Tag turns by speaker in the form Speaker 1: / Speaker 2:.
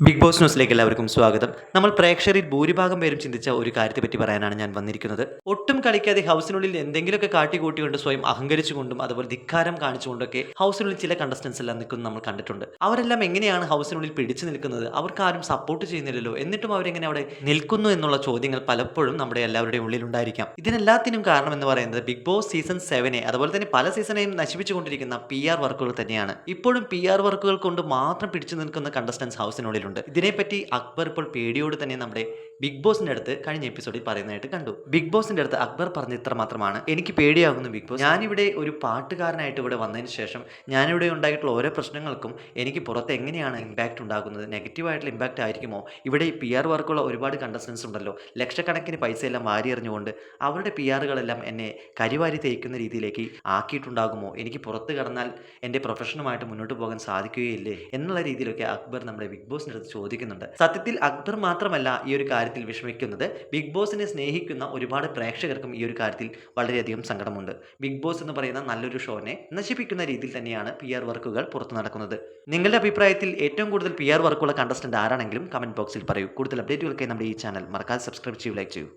Speaker 1: Big boss ന്യൂസിലേക്ക് എല്ലാവർക്കും സ്വാഗതം. നമ്മൾ പ്രേക്ഷകരിൽ ഭൂരിഭാഗം പേരും ചിന്തിച്ച ഒരു കാര്യത്തെപ്പറ്റി പറയാനാണ് ഞാൻ വന്നിരിക്കുന്നത്. ഒട്ടും കളിക്കാതെ ഹൗസിനുള്ളിൽ എന്തെങ്കിലുമൊക്കെ കാട്ടിക്കൂട്ടിക്കൊണ്ട് സ്വയം അഹങ്കരിച്ചുകൊണ്ടും അതുപോലെ ധിക്കാരം കാണിച്ചുകൊണ്ടൊക്കെ ഹൗസിനുള്ളിൽ ചില കണ്ടസ്റ്റൻസ് എല്ലാം നിൽക്കുന്നത് നമ്മൾ കണ്ടിട്ടുണ്ട്. അവരെല്ലാം എങ്ങനെയാണ് ഹൗസിനുള്ളിൽ പിടിച്ചു നിൽക്കുന്നത്? അവർക്ക് ആരും സപ്പോർട്ട് ചെയ്യുന്നില്ലല്ലോ, എന്നിട്ടും അവരെങ്ങനെ അവിടെ നിൽക്കുന്നു എന്നുള്ള ചോദ്യങ്ങൾ പലപ്പോഴും നമ്മുടെ എല്ലാവരുടെയും ഉള്ളിലുണ്ടായിരിക്കാം. ഇതിനെല്ലാത്തിനും കാരണം എന്ന് പറയുന്നത് ബിഗ് ബോസ് സീസൺ 7 അതുപോലെ തന്നെ പല സീസണെയും നശിപ്പിച്ചുകൊണ്ടിരിക്കുന്ന PR വർക്കുകൾ തന്നെയാണ്. ഇപ്പോഴും PR വർക്കുകൾ കൊണ്ട് മാത്രം പിടിച്ചു നിൽക്കുന്ന കണ്ടസ്റ്റൻസ് ഹൗസിനുള്ളിൽ ഇതിനെപ്പറ്റി അക്ബർ ഇപ്പോൾ പേടിയോട് തന്നെ നമ്മുടെ ബിഗ് ബോസിന്റെ അടുത്ത് കഴിഞ്ഞ എപ്പിസോഡിൽ പറയുന്നതായിട്ട് കണ്ടു. ബിഗ് ബോസിന്റെ അടുത്ത് അക്ബർ പറഞ്ഞ ഇത്ര മാത്രമാണ്: എനിക്ക് പേടിയാകുന്നു ബിഗ് ബോസ്. ഞാനിവിടെ ഒരു പാട്ടുകാരനായിട്ട് ഇവിടെ വന്നതിന് ശേഷം ഞാനിവിടെ ഉണ്ടായിട്ടുള്ള ഓരോ പ്രശ്നങ്ങൾക്കും എനിക്ക് പുറത്ത് എങ്ങനെയാണ് ഇമ്പാക്റ്റ് ഉണ്ടാകുന്നത്, നെഗറ്റീവായിട്ടുള്ള ഇമ്പാക്റ്റ് ആയിരിക്കുമോ? ഇവിടെ PR വർക്കുള്ള ഒരുപാട് കണ്ടസ്റ്റൻസ് ഉണ്ടല്ലോ, ലക്ഷക്കണക്കിന് പൈസ എല്ലാം വാരി എറിഞ്ഞുകൊണ്ട് അവരുടെ PRകളെല്ലാം എന്നെ കരിവാരി തേക്കുന്ന രീതിയിലേക്ക് ആക്കിയിട്ടുണ്ടാകുമോ? എനിക്ക് പുറത്ത് കടന്നാൽ എൻ്റെ പ്രൊഫഷനുമായിട്ട് മുന്നോട്ട് പോകാൻ സാധിക്കുകയില്ലേ എന്നുള്ള രീതിയിലൊക്കെ അക്ബർ നമ്മുടെ ബിഗ് ബോസിന്റെ അടുത്ത് ചോദിക്കുന്നുണ്ട്. സത്യത്തിൽ അക്ബർ മാത്രമല്ല ഈ ഒരു കാര്യത്തിൽ വിഷമിക്കുന്നത്. ബിഗ് ബോസിനെ സ്നേഹിക്കുന്ന ഒരുപാട് പ്രേക്ഷകർക്കും ഈ ഒരു കാര്യത്തിൽ വളരെയധികം സങ്കടമുണ്ട്. ബിഗ് ബോസ് എന്ന് പറയുന്ന നല്ലൊരു ഷോനെ നശിപ്പിക്കുന്ന രീതിയിൽ തന്നെയാണ് PR വർക്കുകൾ പുറത്തു നടക്കുന്നത്. നിങ്ങളുടെ അഭിപ്രായത്തിൽ ഏറ്റവും കൂടുതൽ PR വർക്കുള്ള കണ്ടസ്റ്റന്റ് ആരാണെങ്കിലും കമന്റ് ബോക്സിൽ പറയൂ. കൂടുതൽ അപ്ഡേറ്റുകൾക്കായി നമ്മുടെ ഈ ചാനൽ മറക്കാതെ സബ്സ്ക്രൈബ് ചെയ്യൂ, ലൈക്ക് ചെയ്യൂ.